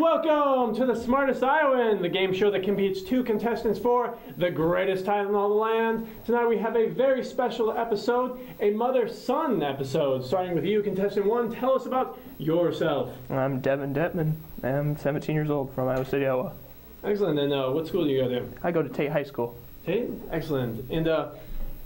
Welcome to the Smartest Iowan, the game show that competes two contestants for the greatest title in all the land. Tonight we have a very special episode, a mother-son episode. Starting with you, contestant one, tell us about yourself. I'm Devin Detman. I'm 17 years old from Iowa City, Iowa. Excellent. And what school do you go to? I go to Tate High School. Tate? Excellent. And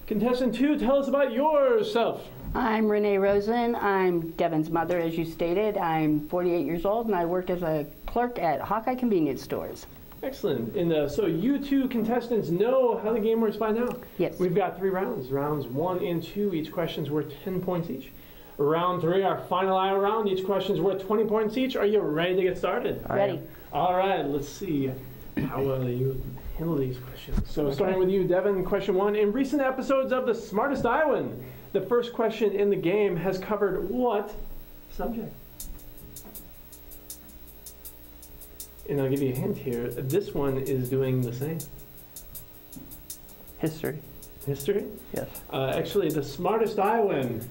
contestant two, tell us about yourself. I'm Renee Rosen. I'm Devin's mother, as you stated. I'm 48 years old, and I work as a clerk at Hawkeye Convenience Stores. Excellent. And so you two contestants know how the game works by now? Yes. We've got 3 rounds. Rounds 1 and 2, each question's worth 10 points each. Round 3, our final Iowa round, each question's worth 20 points each. Are you ready to get started? Ready. All right, let's see how well you handle these questions. So starting with you, Devin, question 1. In recent episodes of the Smartest Iowan, the first question in the game has covered what subject? And I'll give you a hint here. This one is doing the same. History. History? Yes. Actually, the Smartest Iowan,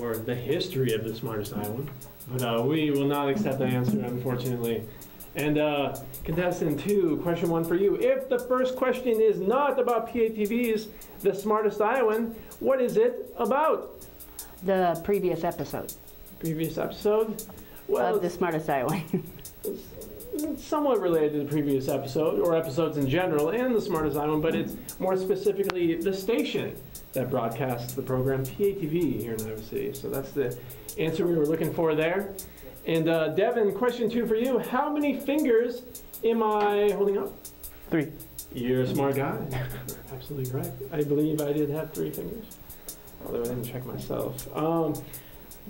or the history of the Smartest Iowan. But we will not accept that answer, unfortunately. And contestant 2, question 1 for you. If the first question is not about PATVs, the Smartest Iowan, what is it about? The previous episode. Previous episode? Well, of the Smartest Iowan. It's somewhat related to the previous episode, or episodes in general, and the Smartest Iowan, but it's more specifically the station that broadcasts the program PATV here in Iowa City. So that's the answer we were looking for there. And Devin, question 2 for you. How many fingers am I holding up? 3. You're a smart guy. Absolutely correct. I believe I did have 3 fingers, although I didn't check myself.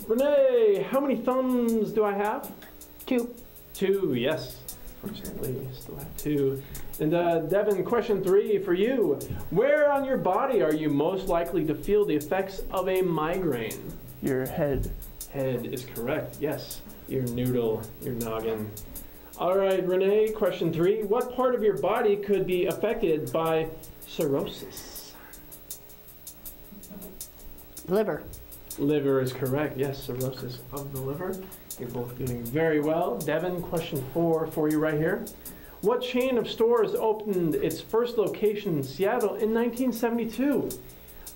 Renee, how many thumbs do I have? 2. 2, yes. Fortunately, I still have 2. And Devin, question 3 for you. Where on your body are you most likely to feel the effects of a migraine? Your head. Head is correct, yes. Your noodle, your noggin. All right, Renee, question 3. What part of your body could be affected by cirrhosis? Liver. Liver is correct, yes, cirrhosis of the liver. You're both doing very well. Devin, question 4 for you right here. What chain of stores opened its first location in Seattle in 1972,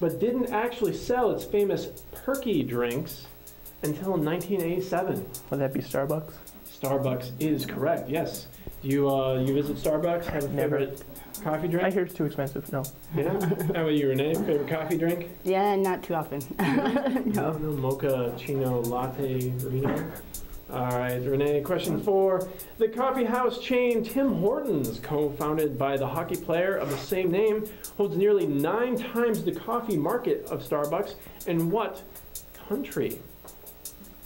but didn't actually sell its famous perky drinks until 1987? Would that be Starbucks? Starbucks is correct, yes. Do you visit Starbucks? Have a favorite coffee drink? I hear it's too expensive, no. Yeah? How about you, Renee? Favorite coffee drink? Yeah, not too often. No, mocha, chino, latte, Reno. All right, Renee, question 4. The coffeehouse chain Tim Hortons, co-founded by the hockey player of the same name, holds nearly 9 times the coffee market of Starbucks. In what country?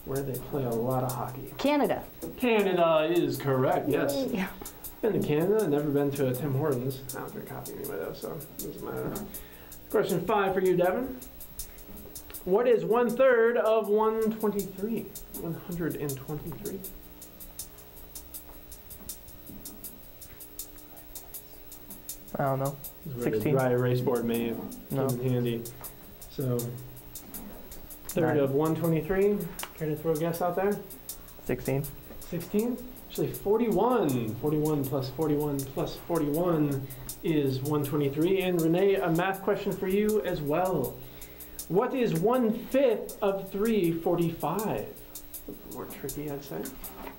Where they play a lot of hockey. Canada. Canada is correct, yes. Yeah. Been to Canada, never been to a Tim Hortons. I don't drink coffee anyway though, so it doesn't matter. Question 5 for you, Devin. What is 1/3 of 123? 123. I don't know. 16. Dry erase board may have No. come in handy. So, 1/3 of 123. Care to throw a guess out there? 16. 16? Actually, 41. 41 plus 41 plus 41 is 123. And Renee, a math question for you as well. What is 1/5 of 345? More tricky, I'd say.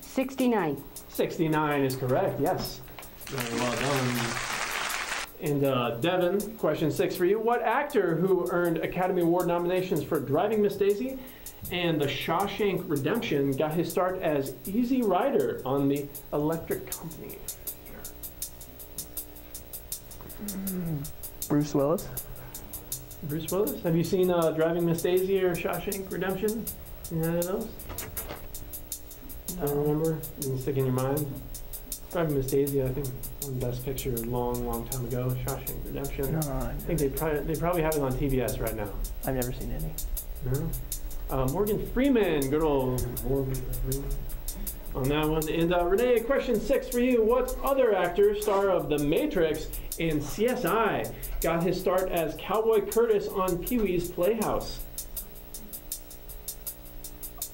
69. 69 is correct, yes. Very well done. And Devin, question 6 for you. What actor who earned Academy Award nominations for Driving Miss Daisy and The Shawshank Redemption got his start as Easy Rider on the Electric Company? Bruce Willis. Bruce Willis? Have you seen Driving Miss Daisy or Shawshank Redemption? Any of those? I don't remember. Didn't stick in your mind. Driving Miss Daisy, I think, won Best Picture a long time ago. Shawshank Redemption. No, I think they probably have it on TBS right now. I've never seen any. No? Morgan Freeman, good old Morgan Freeman on that one. And Renee, question 6 for you. What other actor, star of The Matrix and CSI, got his start as Cowboy Curtis on Pee-wee's Playhouse?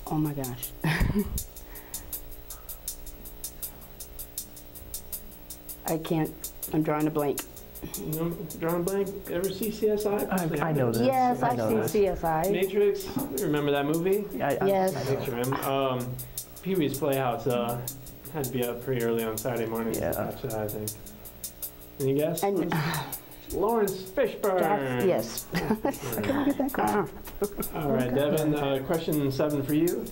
Oh my gosh. I can't. I'm drawing a blank. No, drawing a blank. Ever see CSI? I know this. Yes, I I've know seen this. CSI. Matrix. Remember that movie? Yes. I picture him. Pee-wee's Playhouse had to be up pretty early on Saturday mornings to watch that, I think. Any guess? And, Lawrence Fishburne. yes. All right, Devin, question 7 for you.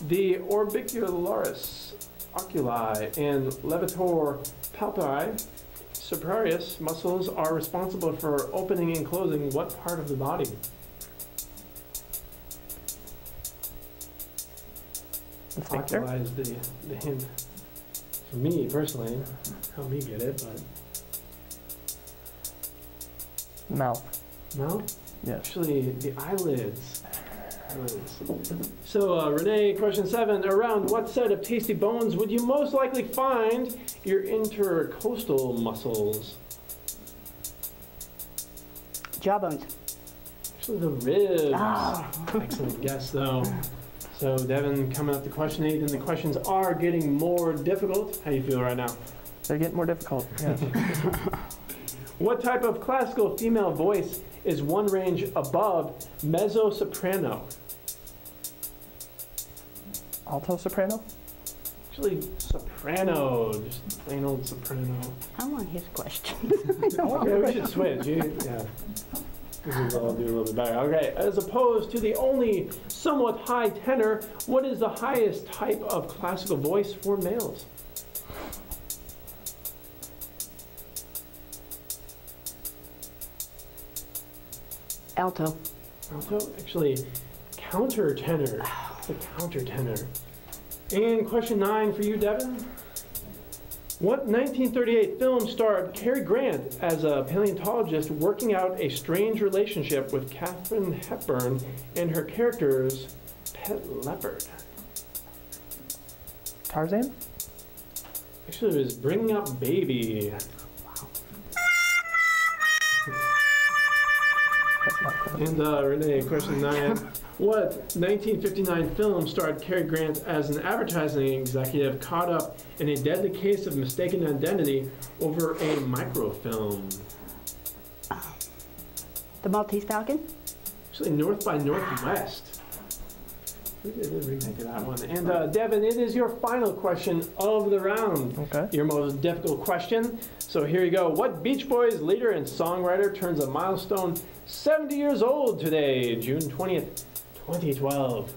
The orbicularis, oculi, and levator palpebrae, superioris muscles are responsible for opening and closing what part of the body? Oculi is the hint. For me, personally, help me get it, but... Mouth. No? Yes. Actually, the eyelids. So, Renee, question 7. Around what set of tasty bones would you most likely find your intercostal muscles? Jawbones. Actually, the ribs. Oh. Excellent guess, though. So, Devin, coming up to question 8, and the questions are getting more difficult. How do you feel right now? They're getting more difficult. Yes. What type of classical female voice is one range above mezzo-soprano? Alto soprano? Actually, soprano, just plain old soprano. I want his question. Yeah, we should switch. Yeah. I'll do a little bit better. Okay, as opposed to the only somewhat high tenor, what is the highest type of classical voice for males? Alto. Alto? Actually, countertenor. The countertenor. And question 9 for you, Devin. What 1938 film starred Cary Grant as a paleontologist working out a strange relationship with Katharine Hepburn and her character's pet leopard? Tarzan? Actually, it was Bringing Up Baby. And Renee, question 9. What 1959 film starred Cary Grant as an advertising executive caught up in a deadly case of mistaken identity over a microfilm? The Maltese Falcon? Actually, North by Northwest. We did a remake of that one. And Devin, it is your final question of the round. Okay. Your most difficult question. So here you go. What Beach Boys leader and songwriter turns a milestone 70 years old today, June 20th, 2012?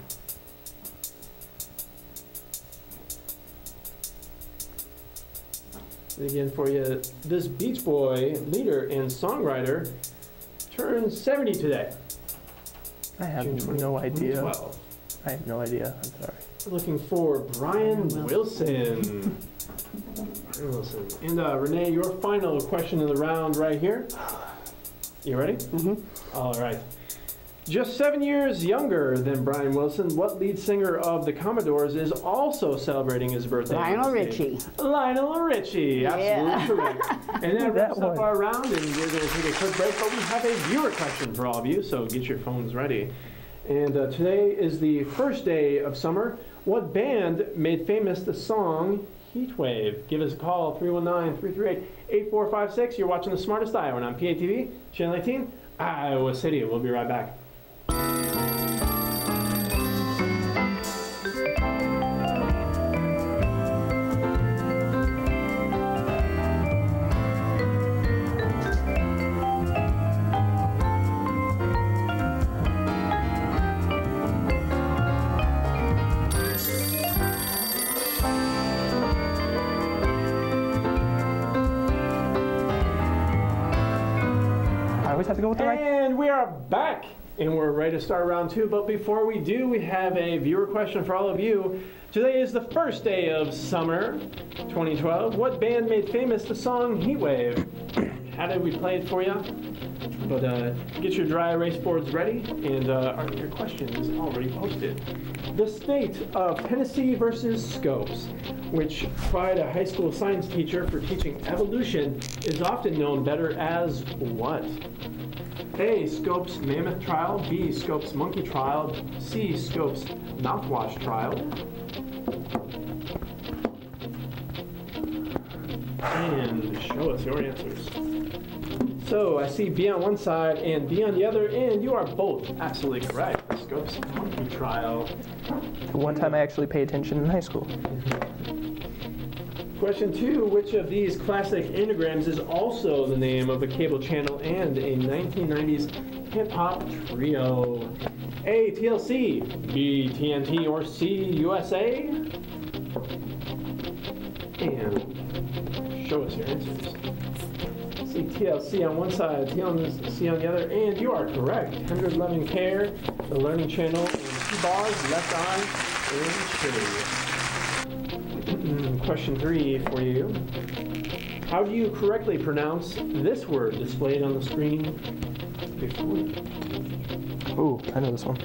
Again for you, this Beach Boy leader and songwriter turns 70 today. I have June 20th, no idea. 2012. I have no idea. I'm sorry. Looking for Brian Wilson. Brian Wilson. And Renee, your final question of the round right here. You ready? Mm-hmm. All right. Just 7 years younger than Brian Wilson, what lead singer of the Commodores is also celebrating his birthday? Lionel Richie. Lionel Richie, absolutely correct. And that wraps up our round, and we're going to take a quick break, but we have a viewer question for all of you, so get your phones ready. And today is the first day of summer. What band made famous the song Heatwave? Give us a call, 319-338-8456. You're watching the Smartest Iowan on PATV, Channel 18, Iowa City. We'll be right back. Have to go with the right. And we are back, and we're ready to start round 2. But before we do, we have a viewer question for all of you. Today is the first day of summer 2012. What band made famous the song Heatwave? How did we play it for you? But get your dry erase boards ready, and your question is already posted. The state of Tennessee versus Scopes, which tried a high school science teacher for teaching evolution, is often known better as what? A. Scopes Mammoth Trial. B. Scopes Monkey Trial. C. Scopes Mouthwash Trial. and show us your answers. So I see B on one side and B on the other, and you are both absolutely correct. Scopes Mouthwash Trial. The one time I actually paid attention in high school. Question 2, which of these classic anagrams is also the name of a cable channel and a 1990s hip-hop trio? A, TLC, B, TNT, or C, USA? And show us your answers. See TLC on one side, TLC on the other, and you are correct. 111 Care, The Learning Channel, and T-Bars, Left Eye, and Chili. Question 3 for you. How do you correctly pronounce this word displayed on the screen before you? Ooh, I know this one.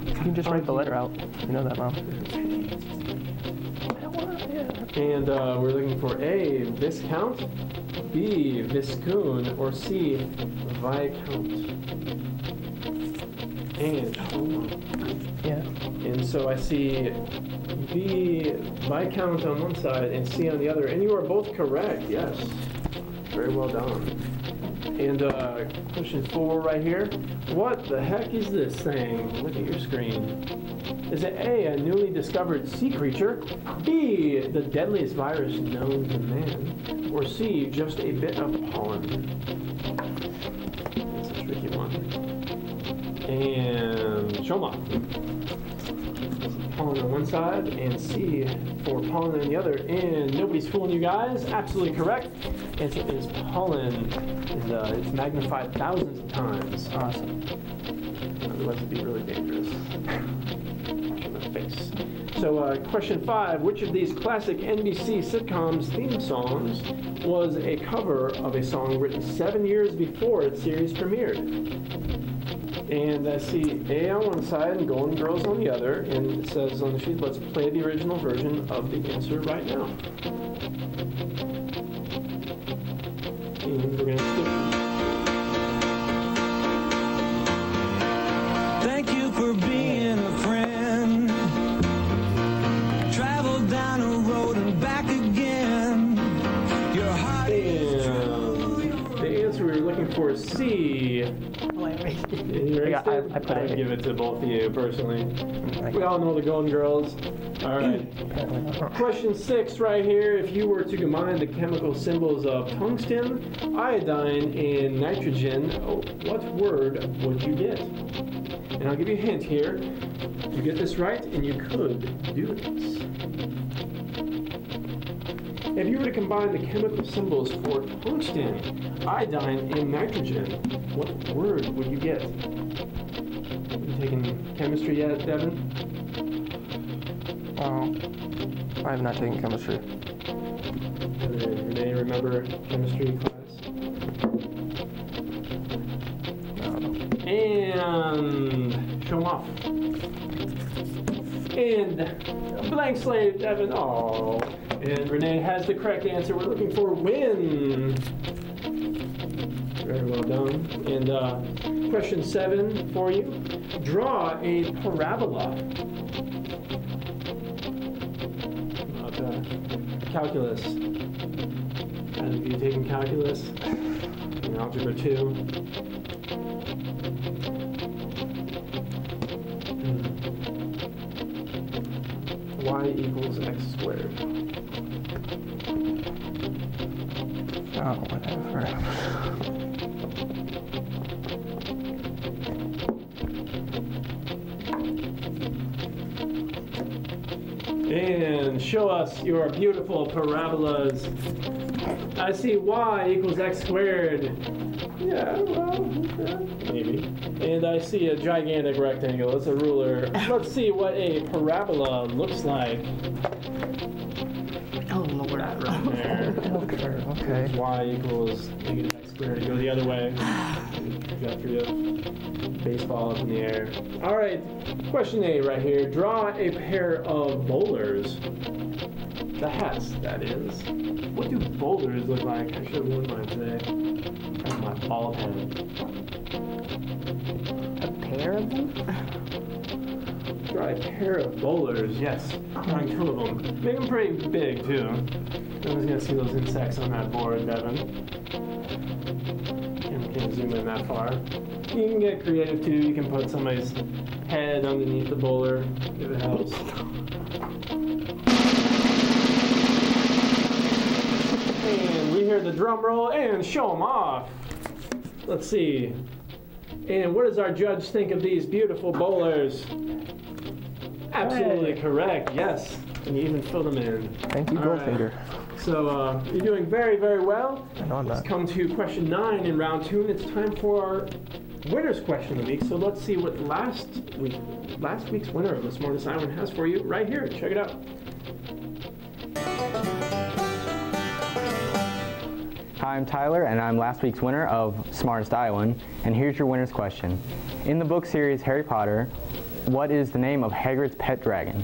You can just write the letter out. You know that, Mom. And we're looking for A, VISCOUNT, B, VISCOON, or C, VYE-count. And and so I see B, VYE-count on one side and C on the other, and you are both correct. Yes, very well done. And question 4 right here. What the heck is this thing? Look at your screen. Is it A, a newly discovered sea creature, B, the deadliest virus known to man, or C, just a bit of pollen? That's a tricky one. And show 'em off. Pollen on one side and C for pollen on the other, and nobody's fooling you guys. Absolutely correct. It is pollen, and it's magnified thousands of times. Awesome. Otherwise it'd be really dangerous. Face. So question 5, which of these classic NBC sitcoms theme songs was a cover of a song written 7 years before its series premiered? And I see A on one side and Golden Girls on the other, and it says on the sheet, let's play the original version of the answer right now. And we're going to skip. Thank you for being a friend. Travel down a road and back again. Your heart is true. The answer we were looking for is C. I put I'd it. give it to both of you personally. Like, We all know the Golden Girls. All right. Question 6 right here. If you were to combine the chemical symbols of tungsten, iodine, and nitrogen, what word would you get? And I'll give you a hint here. You get this right, and you could do this. If you were to combine the chemical symbols for tungsten, iodine, and nitrogen, what word would you get? You taking chemistry yet, Devin? I have not taken chemistry. Renee, remember chemistry class? And show 'em off. And a blank slate, Devin. Oh. And Renee has the correct answer. We're looking for win. Very well done. And question 7 for you. Draw a parabola. Calculus. And have you taken calculus? In algebra 2. Y equals x squared. Oh, whatever. And show us your beautiful parabolas. I see y equals x squared. Yeah, well, maybe. And I see a gigantic rectangle. It's a ruler. Let's see what a parabola looks like. Oh, Lord. That right there. Okay. Y equals negative x squared. Go the other way. You got your baseball up in the air. All right, question A right here. Draw a pair of bowlers. The hats, that is. What do bowlers look like? I should have worn mine today. That's my bald head. A pair of them? Draw a pair of bowlers. Yes, drawing 2 of them. Make them pretty big too. No one's gonna see those insects on that board, Devin. Can't zoom in that far. You can get creative too. You can put somebody's head underneath the bowler if it helps. And we hear the drum roll and show them off. Let's see. And what does our judge think of these beautiful bowlers? Absolutely correct, yes. And you even filled them in. Thank you, Goldfinger. So you're doing very, very well. No, I'm Let's not. come to question 9 in round 2, and it's time for our winner's question of the week. So let's see what last week's winner of the Smartest Iowan has for you right here. Check it out. Hi, I'm Tyler, and I'm last week's winner of Smartest Iowan, and here's your winner's question. In the book series Harry Potter, what is the name of Hagrid's pet dragon?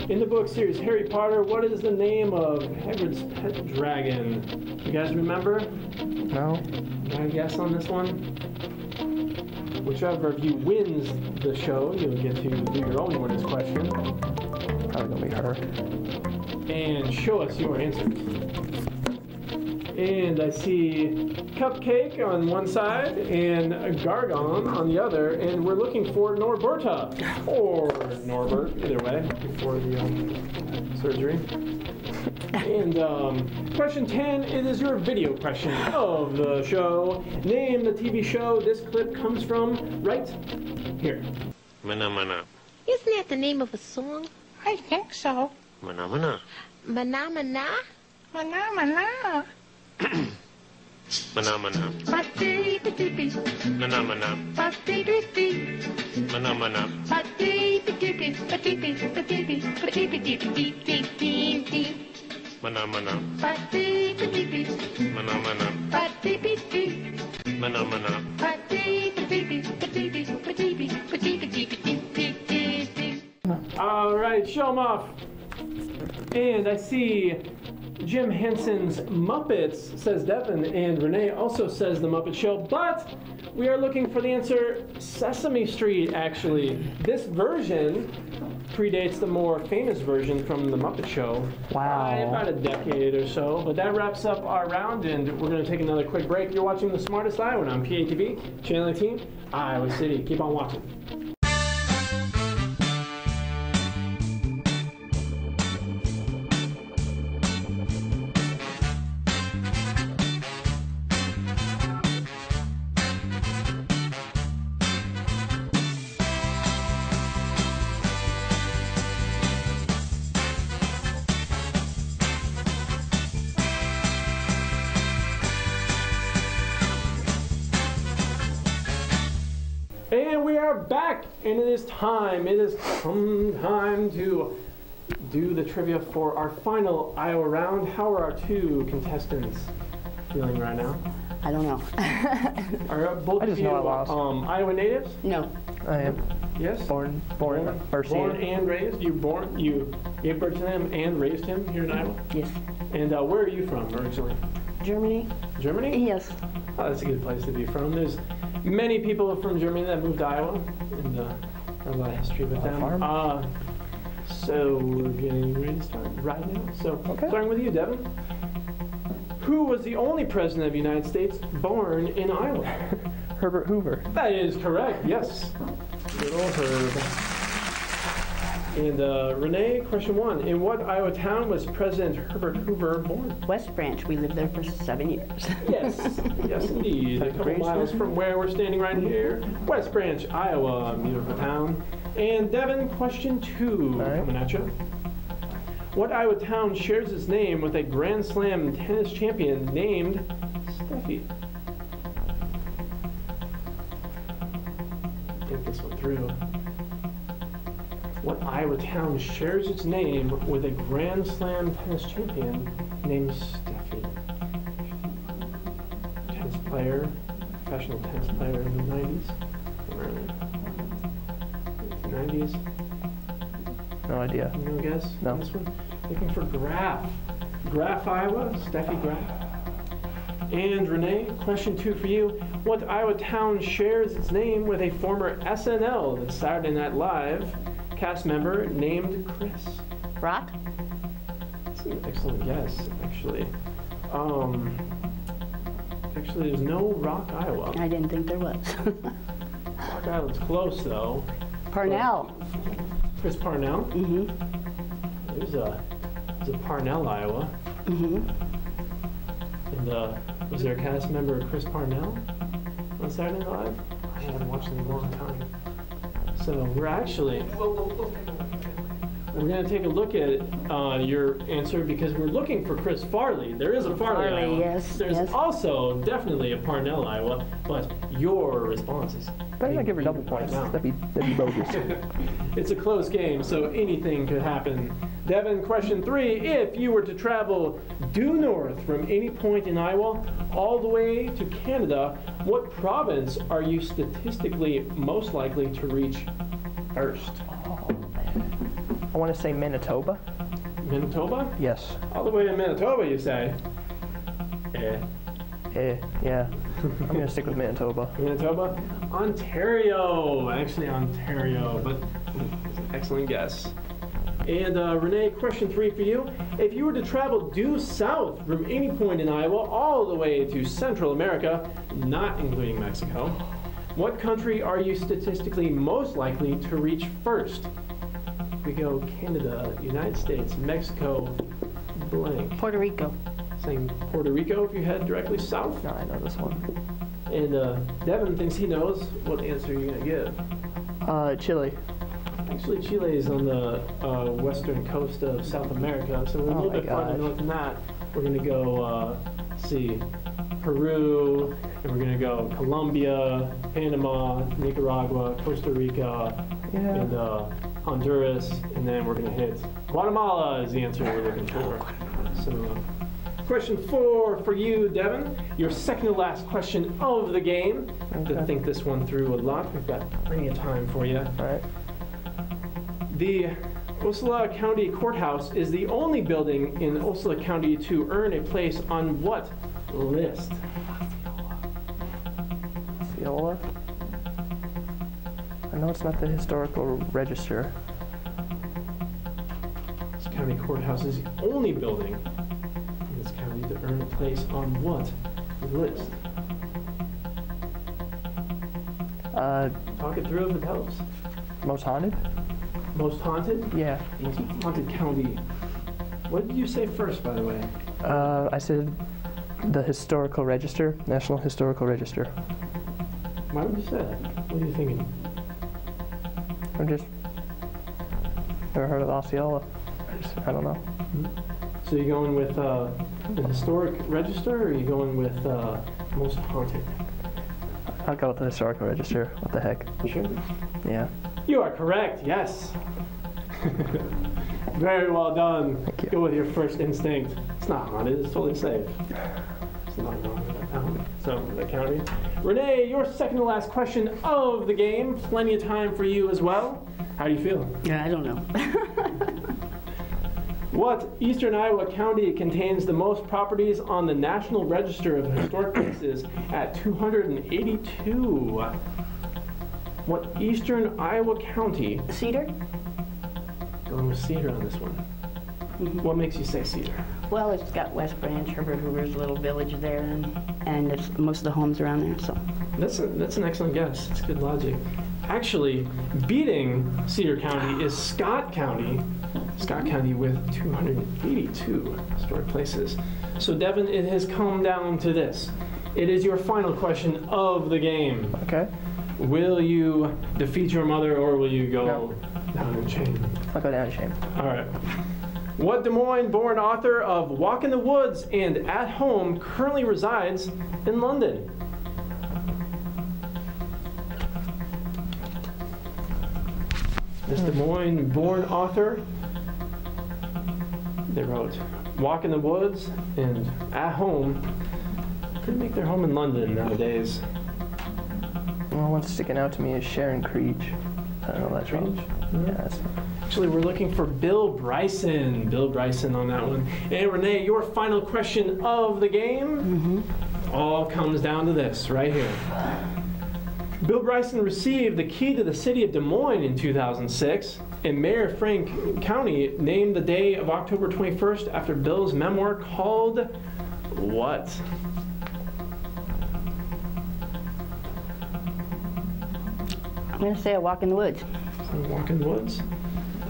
In the book series Harry Potter, what is the name of Hagrid's pet dragon? You guys remember? No? Got a guess on this one? Whichever of you wins the show, you'll get to do your own winner's question. Probably gonna be her. And show us your answers. And I see Cupcake on one side and a Gargon on the other, and we're looking for Norberta, or Norbert, either way, before the surgery. And question 10, it is your video question of the show. Name the TV show this clip comes from right here. Mana Mana. Isn't that the name of a song? I think so. Mana Mana. Mana Mana? Mana, mana. Mana Mana. Ba-dee-ba-dee-bee. Mana Mana. Ba-dee-bee-bee. Mana Mana. Ba-dee-ba-dee-bee. Ba-dee-bee. Ba-dee-bee. Ba-dee-bee-dee-dee-dee-dee-dee. Mana Mana. Ba-dee-ba-dee-bee. Mana Mana. Ba-dee-bee-bee. Mana Mana. Ba-dee-ba-dee-bee. Ba-dee-bee. Ba-dee-bee. Ba-dee-bee-dee-dee-dee-dee. All right, show 'em off. And I see Jim Henson's Muppets, says Devin, and Renee also says The Muppet Show, but we are looking for the answer Sesame Street, actually. This version predates the more famous version from The Muppet Show by about a decade or so, but that wraps up our round, and we're going to take another quick break. You're watching The Smartest Iowan on PATV, Channel 18, Iowa City. Keep on watching. And we are back, and it is time. It is time to do the trivia for our final Iowa round. How are our 2 contestants feeling right now? I don't know. Are both I of just you know I lost. Iowa natives? No. I am Yes. born first Born year. and raised. You gave birth to him and raised him here in Iowa. Yes. And where are you from originally? Germany? Germany? Yes. Oh, that's a good place to be from. There's many people from Germany that moved to Iowa, and a lot of history with them. farm? So we're getting ready to start right now. So Okay. starting with you, Devin. Who was the only president of the United States born in Iowa? Herbert Hoover. That is correct, yes. Good old Herb. And Renee, question 1. In what Iowa town was President Herbert Hoover born? West Branch. We lived there for 7 years. Yes, yes indeed. A couple miles from where we're standing right here. West Branch, Iowa, beautiful town. And Devin, question 2 All right. coming at you. What Iowa town shares its name with a Grand Slam tennis champion named Steffi? Think this one through. What Iowa town shares its name with a Grand Slam tennis champion named Steffi? Tennis player, professional tennis player in the 90s. Somewhere in the 90s. No idea. No guess? No. On this one? Looking for Graf. Graf, Iowa. Steffi Graf. And Renee, question 2 for you. What Iowa town shares its name with a former SNL, that's Saturday Night Live, cast member named Chris? Rock? That's an excellent guess, actually. Actually, there's no Rock, Iowa. I didn't think there was. Rock Island's close, though. Parnell. Chris Parnell? Mm-hmm. There's a Parnell, Iowa. Mm-hmm. And was there a cast member Chris Parnell on Saturday Night Live? I haven't watched it in a long time. So we're actually we're gonna take a look at your answer because we're looking for Chris Farley. There is a Farley, Iowa. Yes. There's yes. also definitely a Parnell, Iowa, but your response is Better not give her double points. now. That'd be bogus. It's a close game, so anything could happen. Devin, question 3. If you were to travel due north from any point in Iowa all the way to Canada, what province are you statistically most likely to reach first? I want to say Manitoba. Manitoba? Yes. All the way to Manitoba, you say? Yeah. I'm gonna stick with Manitoba. Manitoba? Ontario! Actually, Ontario, but excellent guess. And Renee, question 3 for you. If you were to travel due south from any point in Iowa all the way to Central America, not including Mexico, what country are you statistically most likely to reach first? We go Canada, United States, Mexico, blank. Puerto Rico. Saying Puerto Rico if you head directly south. No, I know this one. And Devin thinks he knows what answer you're going to give. Chile. Actually, Chile is on the western coast of South America, so we're a little my bit farther gosh. north than that. We're going to go, see, Peru, and we're going to go Colombia, Panama, Nicaragua, Costa Rica, Yeah. and Honduras, and then we're going to hit Guatemala is the answer we're looking for. So, question 4 for you, Devin. Your second to last question of the game. To Okay. think this one through a lot. We've got plenty of time for you. All right. The Osceola County Courthouse is the only building in Osceola County to earn a place on what list? Osceola. I know it's not the historical register. This county courthouse is the only building in this county to earn a place on what list? Talk it through if it helps. Most haunted? Most haunted? Yeah. Most haunted county. What did you say first, by the way? I said the historical register, National Historical Register. Why would you say that? What are you thinking? I'm just never heard of Osceola. I don't know. So you're going with the historic register, or are you going with most haunted? I'll go with the historical register. What the heck? Sure. Yeah. You are correct, yes. Very well done. Thank you. Go with your first instinct. It's not haunted, it's totally safe. It's not haunted, that county. Renee, your second to last question of the game. Plenty of time for you as well. How do you feel? Yeah, I don't know. What eastern Iowa county contains the most properties on the National Register of Historic Places at 282? What eastern Iowa county? Cedar? Going with Cedar on this one. What makes you say Cedar? Well, it's got West Branch, Herbert Hoover's little village there, and it's most of the homes around there, so. That's an excellent guess. It's good logic. Actually, beating Cedar County is Scott County. Scott County with 282 historic places. So Devin, it has come down to this. It is your final question of the game. Okay. Will you defeat your mother, or will you go No. down in shame? I'll go down in shame. All right. What Des Moines-born author of Walk in the Woods and At Home currently resides in London? This Des Moines-born author, they wrote Walk in the Woods and At Home. Couldn't make their home in London nowadays. Well, what's sticking out to me is Sharon Creech. I don't know if that's wrong. Yeah, that's, Actually, we're looking for Bill Bryson. Bill Bryson on that one. And Renee, your final question of the game all comes down to this right here. Bill Bryson received the key to the city of Des Moines in 2006. And Mayor Frank County named the day of October 21st after Bill's memoir called what? I'm gonna say A Walk in the Woods. Walk in the Woods.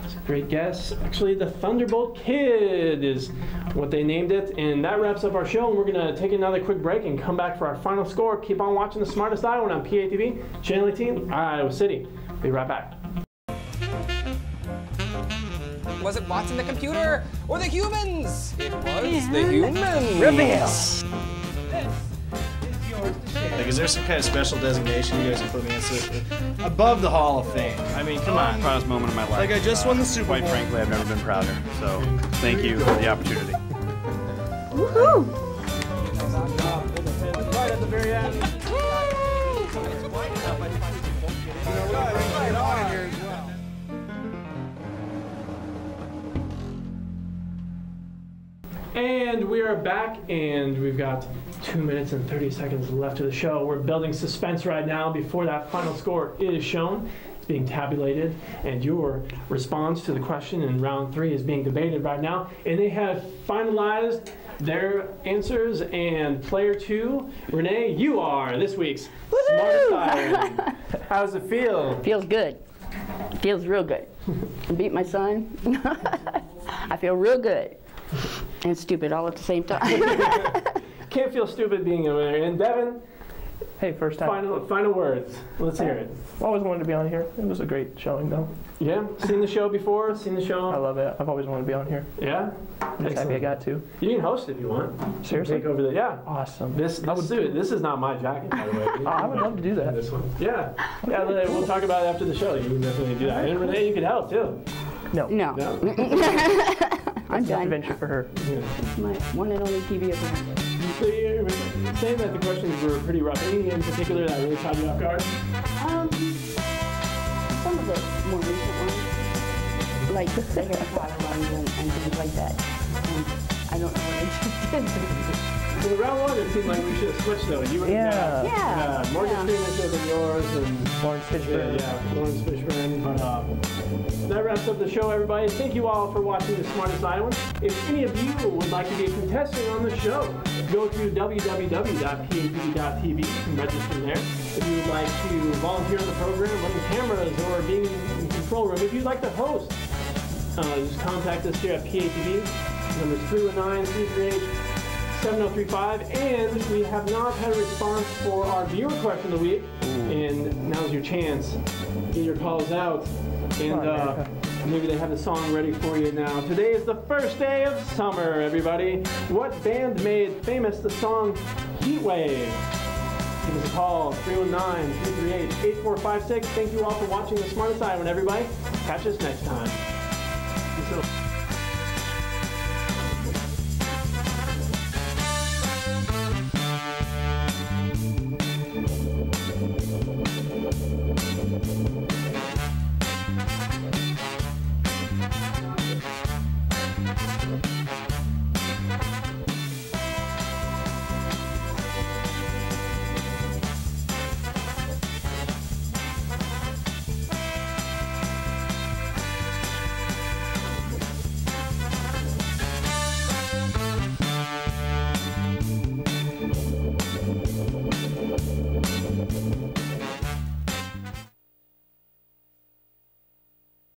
That's a great guess. Actually, the Thunderbolt Kid is what they named it. And that wraps up our show. And we're going to take another quick break and come back for our final score. Keep on watching The Smartest Iowan on PATV, Channel 18, Iowa City. Be right back. Was it bots in the computer or the humans? It was the humans. Reveal. Like, is there some kind of special designation you guys can put me in? Above the Hall of Fame. I mean, come on. Proudest moment of my life. Like, I just won the Super Bowl. Quite frankly, I've never been prouder. So, thank you for the opportunity. Woohoo! Right at the very end. And we are back, and we've got 2 minutes and 30 seconds left of the show. We're building suspense right now before that final score is shown. It's being tabulated, and your response to the question in round 3 is being debated right now. And they have finalized their answers, and player 2, Renee, you are this week's Smartest Iowan. How does it feel? Feels good. Feels real good. I beat my son. I feel real good. And stupid all at the same time. Can't feel stupid being a winner. And Devin, Hey, first time. final words. Let's hear it. Always wanted to be on here. It was a great showing, though. Yeah? Seen the show before? Seen the show? I love it. I've always wanted to be on here. Yeah? I'm just happy I got to. You can host if you want. Seriously? Take over the, yeah. Awesome. This is not my jacket, by the way. I would love to do that. This one. Yeah. Yeah, we'll talk about it after the show. You can definitely do that. And Renee, you could help, too. No. No. I'm It's an done. adventure for her. My one and only TV appearance. So you're saying that the questions were pretty rough. Any in particular that really caught you off guard? Some of the more recent ones, like the Harry Potter ones and things like that. I don't know what I just did. So the round 1, it seemed like we should have switched though. You would have Yeah. Morgan Freeman should have been yours, and Lawrence Fishburne. Lawrence Fishburne. But that wraps up the show, everybody. Thank you all for watching The Smartest Iowan. If any of you would like to be a contestant on the show, go to www.patv.tv and register there. If you would like to volunteer on the program, running cameras, or being in the control room, if you'd like to host, just contact us here at PATV. Number 319-338-7035, and we have not had a response for our viewer question of the week. And now's your chance. Get your calls out, and maybe they have the song ready for you now. Today is the first day of summer, everybody. What band made famous the song Heat Wave? Give us a call, 319-338-8456. Thank you all for watching The Smartest Iowan, everybody. Catch us next time. Peace out.